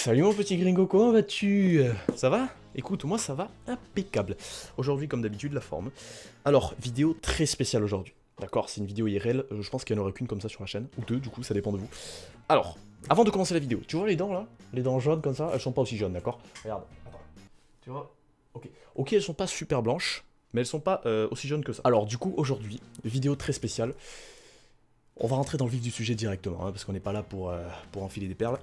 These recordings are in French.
Salut mon petit gringo, comment vas-tu? Ça va? Écoute, moi ça va impeccable. Aujourd'hui, comme d'habitude, la forme. Alors, vidéo très spéciale aujourd'hui. D'accord, c'est une vidéo IRL, je pense qu'il n'y en aurait qu'une comme ça sur la chaîne, ou deux du coup, ça dépend de vous. Alors, avant de commencer la vidéo, tu vois les dents là? Les dents jaunes comme ça, elles sont pas aussi jaunes, d'accord? Regarde, attends. Tu vois? Ok. Ok, elles sont pas super blanches, mais elles sont pas aussi jaunes que ça. Alors, du coup, aujourd'hui, vidéo très spéciale. On va rentrer dans le vif du sujet directement, hein, parce qu'on n'est pas là pour enfiler des perles.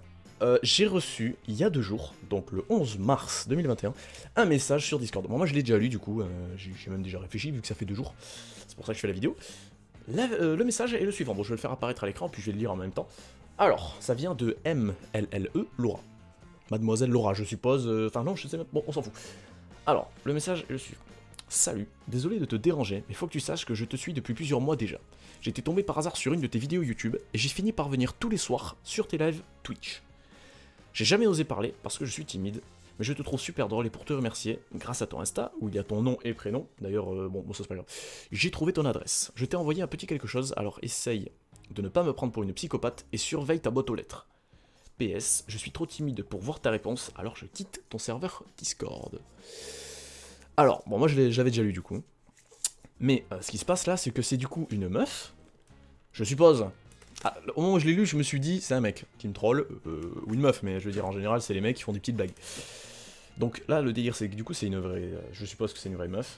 J'ai reçu, il y a 2 jours, donc le 11 mars 2021, un message sur Discord. Bon, moi je l'ai déjà lu du coup, j'ai même déjà réfléchi vu que ça fait 2 jours. C'est pour ça que je fais la vidéo. Le message est le suivant, bon je vais le faire apparaître à l'écran puis je vais le lire en même temps. Alors, ça vient de MLLE Laura. Mademoiselle Laura je suppose, enfin non je sais même, bon on s'en fout. Alors, le message est le suivant. Salut, désolé de te déranger, mais faut que tu saches que je te suis depuis plusieurs mois déjà. J'étais tombé par hasard sur une de tes vidéos YouTube et j'ai fini par venir tous les soirs sur tes lives Twitch. J'ai jamais osé parler parce que je suis timide, mais je te trouve super drôle et pour te remercier, grâce à ton Insta, où il y a ton nom et prénom, d'ailleurs, bon, ça c'est pas grave, j'ai trouvé ton adresse. Je t'ai envoyé un petit quelque chose, alors essaye de ne pas me prendre pour une psychopathe et surveille ta boîte aux lettres. PS, je suis trop timide pour voir ta réponse, alors je quitte ton serveur Discord. Alors, bon, moi j'avais déjà lu du coup, mais ce qui se passe là, c'est que c'est du coup une meuf, je suppose. Ah, au moment où je l'ai lu, je me suis dit, c'est un mec qui me troll, ou une meuf, mais je veux dire, en général, c'est les mecs qui font des petites blagues. Donc là, le délire, c'est que du coup, c'est une vraie. Je suppose que c'est une vraie meuf.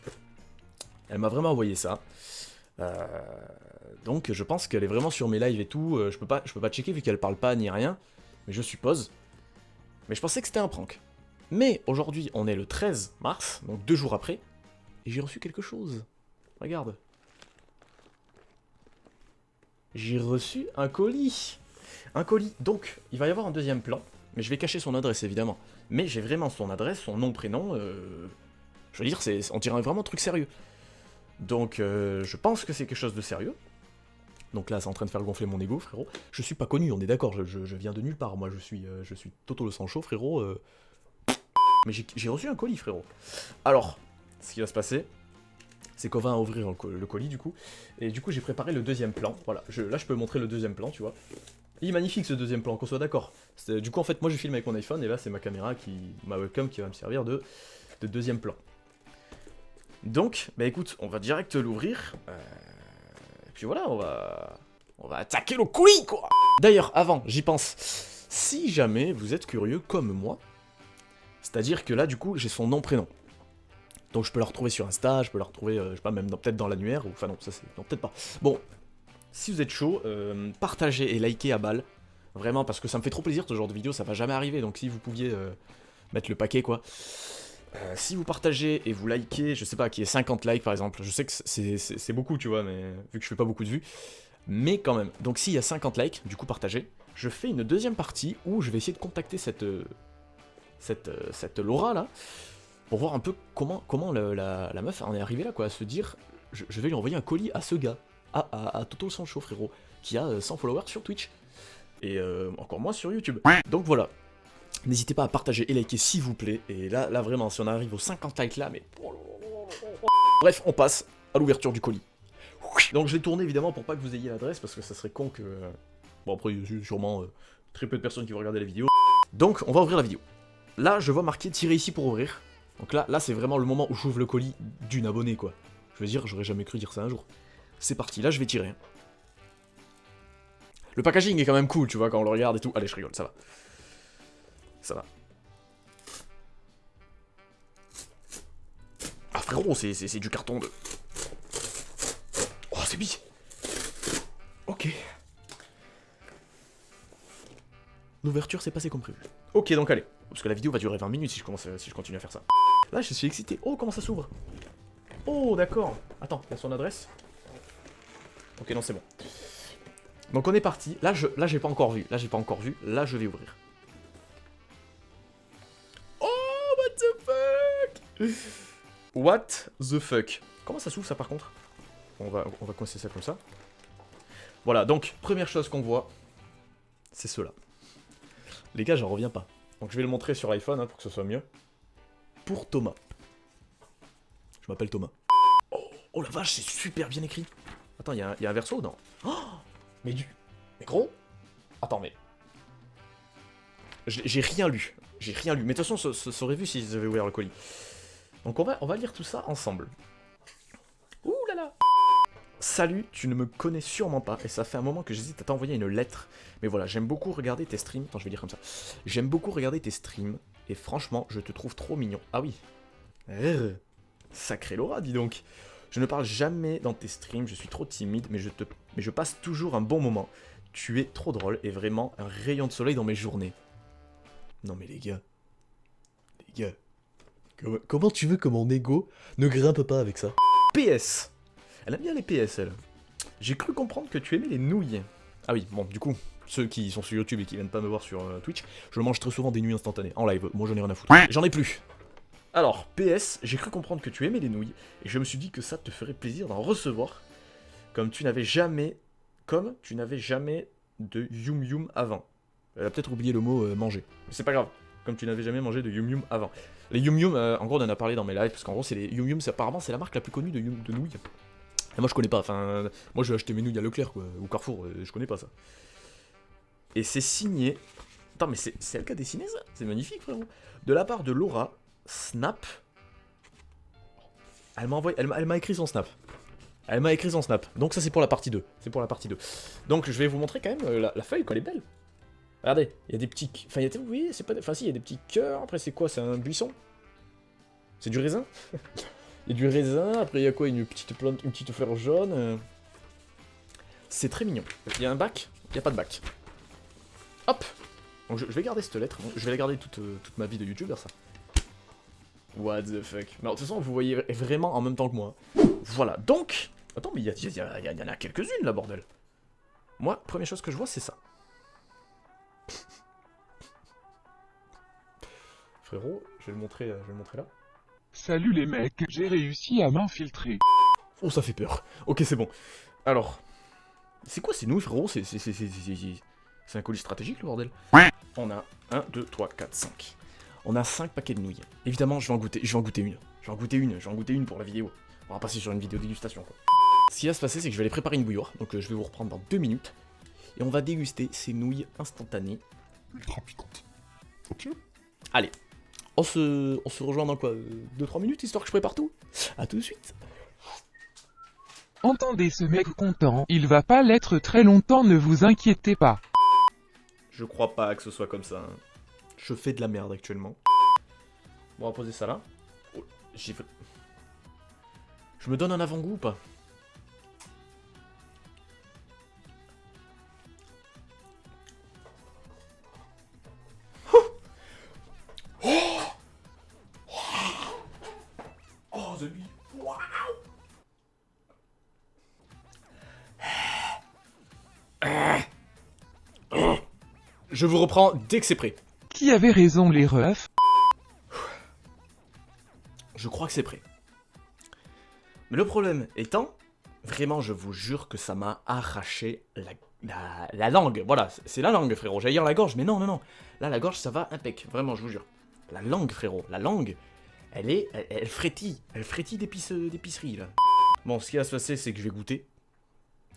Elle m'a vraiment envoyé ça. Donc je pense qu'elle est vraiment sur mes lives et tout. Je peux pas checker vu qu'elle parle pas ni rien, mais je suppose. Mais je pensais que c'était un prank. Mais aujourd'hui, on est le 13 mars, donc 2 jours après, et j'ai reçu quelque chose. Regarde. J'ai reçu un colis. Un colis. Donc, il va y avoir un deuxième plan. Mais je vais cacher son adresse, évidemment. Mais j'ai vraiment son adresse, son nom, prénom. Je veux dire, on dirait vraiment un truc sérieux. Donc, je pense que c'est quelque chose de sérieux. Donc là, c'est en train de faire gonfler mon ego, frérot. Je suis pas connu, on est d'accord. Je viens de nulle part. Moi, je suis Toto le sang chaud, frérot. Mais j'ai reçu un colis, frérot. Alors, ce qui va se passer, c'est qu'on va ouvrir le colis du coup. Et du coup j'ai préparé le deuxième plan. Voilà, là je peux montrer le deuxième plan, tu vois. Il est magnifique ce deuxième plan, qu'on soit d'accord. Du coup en fait moi je filme avec mon iPhone et là c'est ma caméra, ma webcam qui va me servir de deuxième plan. Donc, bah écoute, on va direct l'ouvrir. Et puis voilà, on va attaquer le colis quoi. D'ailleurs, avant, j'y pense. Si jamais vous êtes curieux comme moi, c'est-à-dire que là du coup j'ai son nom prénom. Donc je peux la retrouver sur Insta, je peux la retrouver, je sais pas, même peut-être dans l'annuaire, ou enfin non, ça c'est... non, peut-être pas. Bon, si vous êtes chaud, partagez et likez à balle, vraiment, parce que ça me fait trop plaisir, ce genre de vidéo, ça va jamais arriver, donc si vous pouviez mettre le paquet, quoi. Si vous partagez et vous likez, je sais pas, qu'il y ait 50 likes par exemple, je sais que c'est beaucoup, tu vois, mais vu que je fais pas beaucoup de vues, mais quand même. Donc s'il y a 50 likes, du coup partagez, je fais une deuxième partie où je vais essayer de contacter cette Laura, là, pour voir un peu comment la meuf en est arrivée là, quoi, à se dire, je vais lui envoyer un colis à ce gars, à Toto Sancho, frérot, qui a 100 followers sur Twitch, et encore moins sur YouTube. Donc voilà, n'hésitez pas à partager et liker s'il vous plaît, et là vraiment, si on arrive aux 50 likes là, mais... Bref, on passe à l'ouverture du colis. Donc je l'ai tourné évidemment pour pas que vous ayez l'adresse, parce que ça serait con que... Bon après, il y a sûrement très peu de personnes qui vont regarder la vidéo. Donc on va ouvrir la vidéo. Là, je vois marqué tirer ici pour ouvrir. Donc là c'est vraiment le moment où j'ouvre le colis d'une abonnée, quoi. Je veux dire, j'aurais jamais cru dire ça un jour. C'est parti, là je vais tirer. Le packaging est quand même cool, tu vois, quand on le regarde et tout. Allez, je rigole, ça va. Ça va. Ah frérot, c'est du carton de... Oh, c'est bien. Ok. L'ouverture s'est passée comme prévu. Ok, donc allez. Parce que la vidéo va durer 20 minutes si je continue à faire ça. Là, je suis excité. Oh, comment ça s'ouvre? Oh, d'accord. Attends, il y a son adresse. Ok, non, c'est bon. Donc on est parti. Là, j'ai pas encore vu. Là, je vais ouvrir. Oh, what the fuck? What the fuck? Comment ça s'ouvre, ça, par contre? On va coincer ça comme ça. Voilà, donc, première chose qu'on voit, c'est cela. Les gars, j'en reviens pas. Donc je vais le montrer sur l'iPhone, hein, pour que ce soit mieux. Pour Thomas. Je m'appelle Thomas. Oh la vache, c'est super bien écrit. Attends, il y a un verso, non? Oh, mais gros? Attends, mais... J'ai rien lu. J'ai rien lu. Mais de toute façon, ça aurait vu s'ils avaient ouvert le colis. Donc on va lire tout ça ensemble. Ouh là là. Salut, tu ne me connais sûrement pas, et ça fait un moment que j'hésite à t'envoyer une lettre. Mais voilà, j'aime beaucoup regarder tes streams. Attends, je vais dire comme ça. J'aime beaucoup regarder tes streams, et franchement, je te trouve trop mignon. Ah oui. Sacré Laura, dis donc. Je ne parle jamais dans tes streams, je suis trop timide, mais je passe toujours un bon moment. Tu es trop drôle, et vraiment un rayon de soleil dans mes journées. Non mais les gars. Les gars. Comment tu veux que mon ego ne grimpe pas avec ça? PS. Elle aime bien les PS, elle. J'ai cru comprendre que tu aimais les nouilles. Ah oui, bon, du coup, ceux qui sont sur YouTube et qui viennent pas me voir sur Twitch, je mange très souvent des nouilles instantanées, en live. Moi, j'en ai rien à foutre. J'en ai plus. Alors, PS, j'ai cru comprendre que tu aimais les nouilles, et je me suis dit que ça te ferait plaisir d'en recevoir, comme tu n'avais jamais de Yum Yum avant. Elle a peut-être oublié le mot manger. Mais c'est pas grave, comme tu n'avais jamais mangé de Yum Yum avant. Les Yum Yum, en gros, on en a parlé dans mes lives, parce qu'en gros, c'est les Yum Yum, apparemment, c'est la marque la plus connue de nouilles. Et moi je connais pas, enfin, moi je vais acheter mes nouilles à Leclerc quoi, ou Carrefour, je connais pas ça. Et c'est signé, attends mais c'est elle qui a dessiné ça, c'est magnifique frérot. De la part de Laura, Snap, elle m'a écrit son Snap. Elle m'a écrit son Snap, donc ça c'est pour la partie 2, c'est pour la partie 2. Donc je vais vous montrer quand même la feuille, quoi, elle est belle. Regardez, il y a des petits, enfin vous voyez, c'est pas, enfin si, il y a des petits cœurs, après c'est quoi, c'est un buisson? C'est du raisin? Il y a du raisin, après il y a quoi, une petite plante, une petite fleur jaune. C'est très mignon. Il y a un bac, il n'y a pas de bac. Hop. Donc je vais garder cette lettre, je vais la garder toute ma vie de youtubeur ça. What the fuck. Mais de toute façon vous voyez vraiment en même temps que moi. Voilà, donc... Attends mais il y en a quelques-unes là bordel. Moi, première chose que je vois c'est ça. Frérot, je vais le montrer là. Salut les mecs, j'ai réussi à m'infiltrer. Oh, ça fait peur. Ok, c'est bon. Alors, c'est quoi ces nouilles, frérot? C'est un colis stratégique, le bordel. On a 1, 2, 3, 4, 5. On a 5 paquets de nouilles. Évidemment, je vais en goûter une. Je vais en goûter une pour la vidéo. On va passer sur une vidéo dégustation, quoi. Ce qui va se passer, c'est que je vais aller préparer une bouilloire. Donc, je vais vous reprendre dans 2 minutes. Et on va déguster ces nouilles instantanées. Ultra piquante. Ok. Allez. On se rejoint dans quoi 2-3 minutes, histoire que je prépare tout. A tout de suite. Entendez ce mec content, il va pas l'être très longtemps, ne vous inquiétez pas. Je crois pas que ce soit comme ça. Hein. Je fais de la merde actuellement. Bon, on va poser ça là. Oh, j'ai fait... Je me donne un avant-goût ou pas? Oh, The Bee. Waouh. Je vous reprends dès que c'est prêt. Qui avait raison les refs? Je crois que c'est prêt. Mais le problème étant, vraiment je vous jure que ça m'a arraché la langue. Voilà, c'est la langue frérot. J'allais dire la gorge, mais non, non, non. Là la gorge ça va impec, vraiment je vous jure. La langue frérot, la langue, elle frétille. Elle frétille d'épicerie là. Bon, ce qui va se passer c'est que je vais goûter.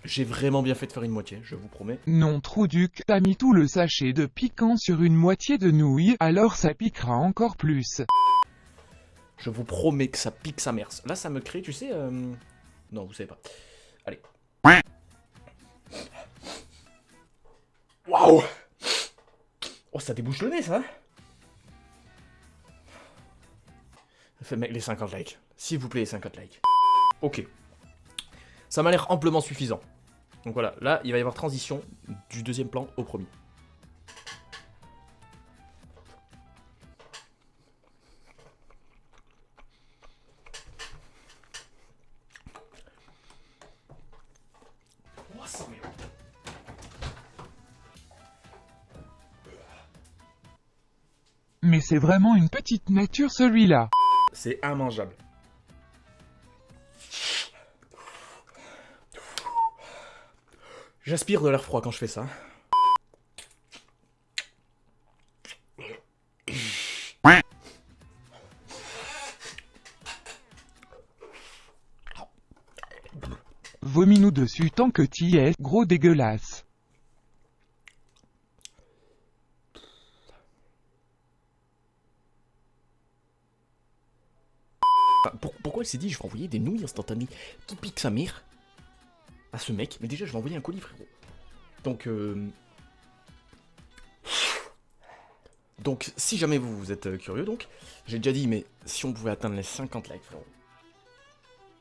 J'ai vraiment bien fait de faire une moitié, je vous promets. Non Trouduc, t'as mis tout le sachet de piquant sur une moitié de nouilles, alors ça piquera encore plus. Je vous promets que ça pique sa mère. Là ça me crée, tu sais... Non, vous savez pas. Allez. Waouh. Oh, ça débouche le nez ça. Fait mec, les 50 likes. S'il vous plaît, les 50 likes. Ok. Ça m'a l'air amplement suffisant. Donc voilà, là, il va y avoir transition du deuxième plan au premier. Oh, ça merde. Mais c'est vraiment une petite nature celui-là. C'est immangeable. J'aspire de l'air froid quand je fais ça. Vomis-nous dessus tant que t'y es, gros dégueulasse. Enfin, pourquoi elle s'est dit je vais envoyer des nouilles instantanées qui piquent sa mère à ce mec? Mais déjà je vais envoyer un colis, frérot. Donc si jamais vous êtes curieux, donc j'ai déjà dit, mais si on pouvait atteindre les 50 likes, frérot,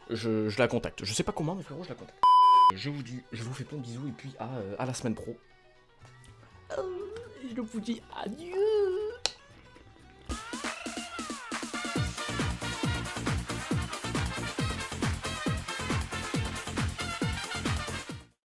je la contacte. Je sais pas comment, mais frérot, je la contacte. Je vous fais plein de bisous et puis à la semaine pro. Je vous dis adieu.